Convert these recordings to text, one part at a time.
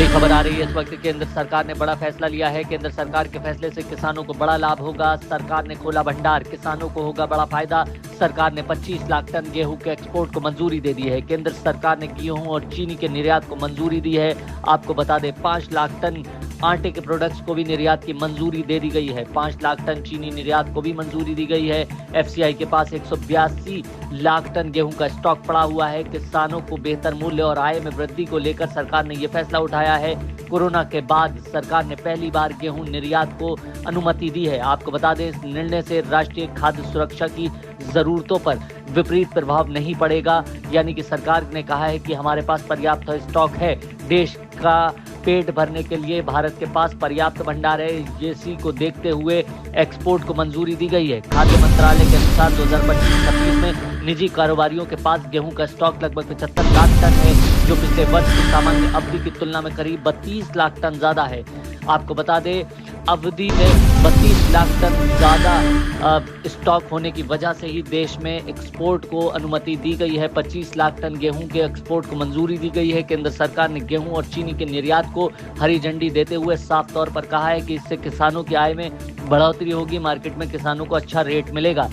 बड़ी खबर आ रही है इस वक्त। केंद्र सरकार ने बड़ा फैसला लिया है। केंद्र सरकार के फैसले से किसानों को बड़ा लाभ होगा। सरकार ने खोला भंडार, किसानों को होगा बड़ा फायदा। सरकार ने 25 लाख टन गेहूं के एक्सपोर्ट को मंजूरी दे दी है। केंद्र सरकार ने गेहूं और चीनी के निर्यात को मंजूरी दी है। आपको बता दें 5 लाख टन आटे के प्रोडक्ट्स को भी निर्यात की मंजूरी दे दी गई है। 5 लाख टन चीनी निर्यात को भी मंजूरी दी गई है। एफसीआई के पास 182 लाख टन गेहूं का स्टॉक पड़ा हुआ है। किसानों को बेहतर मूल्य और आय में वृद्धि को लेकर सरकार ने यह फैसला उठाया है। कोरोना के बाद सरकार ने पहली बार गेहूं निर्यात को अनुमति दी है। आपको बता दें इस निर्णय से राष्ट्रीय खाद्य सुरक्षा की जरूरतों पर विपरीत प्रभाव नहीं पड़ेगा। यानी कि सरकार ने कहा है कि हमारे पास पर्याप्त स्टॉक है। देश का पेट भरने के लिए भारत के पास पर्याप्त भंडार है। इसी को देखते हुए एक्सपोर्ट को मंजूरी दी गई है। खाद्य मंत्रालय के अनुसार 2025-26 में निजी कारोबारियों के पास गेहूं का स्टॉक लगभग 75 लाख टन है, जो पिछले वर्ष की सामान्य अवधि की तुलना में करीब 32 लाख टन ज्यादा है। आपको बता दें अवधि में 32 लाख टन ज्यादा स्टॉक होने की वजह से ही देश में एक्सपोर्ट को अनुमति दी गई है। 25 लाख टन गेहूं के एक्सपोर्ट को मंजूरी दी गई है। केंद्र सरकार ने गेहूं और चीनी के निर्यात को हरी झंडी देते हुए साफ तौर पर कहा है कि इससे किसानों की आय में बढ़ोतरी होगी। मार्केट में किसानों को अच्छा रेट मिलेगा।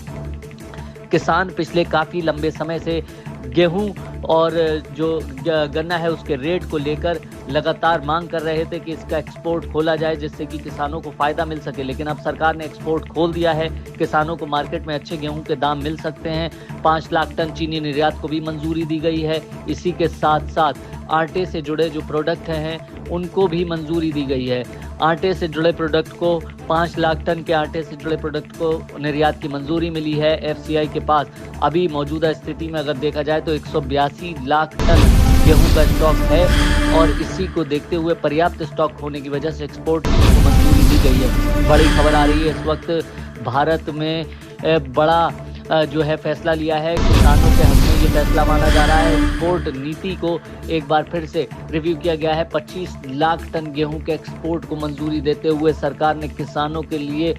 किसान पिछले काफी लंबे समय से गेहूं और जो गन्ना है उसके रेट को लेकर लगातार मांग कर रहे थे कि इसका एक्सपोर्ट खोला जाए, जिससे कि किसानों को फायदा मिल सके। लेकिन अब सरकार ने एक्सपोर्ट खोल दिया है। किसानों को मार्केट में अच्छे गेहूं के दाम मिल सकते हैं। 5 लाख टन चीनी निर्यात को भी मंजूरी दी गई है। इसी के साथ साथ आटे से जुड़े जो प्रोडक्ट हैं उनको भी मंजूरी दी गई है। आटे से जुड़े प्रोडक्ट को 5 लाख टन के आटे से जुड़े प्रोडक्ट को निर्यात की मंजूरी मिली है। एफसीआई के पास अभी मौजूदा स्थिति में अगर देखा जाए तो 182 लाख टन गेहूं का स्टॉक है और इसी को देखते हुए पर्याप्त स्टॉक होने की वजह से एक्सपोर्ट को मंजूरी दी गई है। बड़ी खबर आ रही है इस वक्त। भारत में बड़ा जो है फैसला लिया है। किसानों के हक में ये फैसला माना जा रहा है। एक्सपोर्ट नीति को एक बार फिर से रिव्यू किया गया है। 25 लाख टन गेहूं के एक्सपोर्ट को मंजूरी देते हुए सरकार ने किसानों के लिए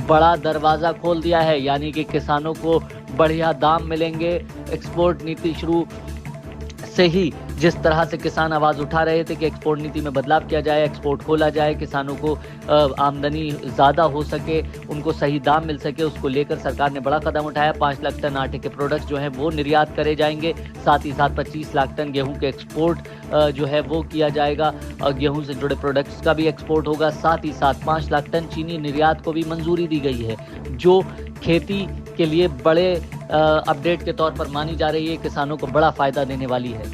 बड़ा दरवाजा खोल दिया है। यानी कि किसानों को बढ़िया दाम मिलेंगे। एक्सपोर्ट नीति शुरू से ही जिस तरह से किसान आवाज उठा रहे थे कि एक्सपोर्ट नीति में बदलाव किया जाए, एक्सपोर्ट खोला जाए, किसानों को आमदनी ज़्यादा हो सके, उनको सही दाम मिल सके, उसको लेकर सरकार ने बड़ा कदम उठाया। 5 लाख टन आटे के प्रोडक्ट्स जो हैं वो निर्यात करे जाएंगे। साथ ही साथ 25 लाख टन गेहूं के एक्सपोर्ट जो है वो किया जाएगा और गेहूं से जुड़े प्रोडक्ट्स का भी एक्सपोर्ट होगा। साथ ही साथ 5 लाख टन चीनी निर्यात को भी मंजूरी दी गई है, जो खेती के लिए बड़े अपडेट के तौर पर मानी जा रही है। किसानों को बड़ा फायदा देने वाली है।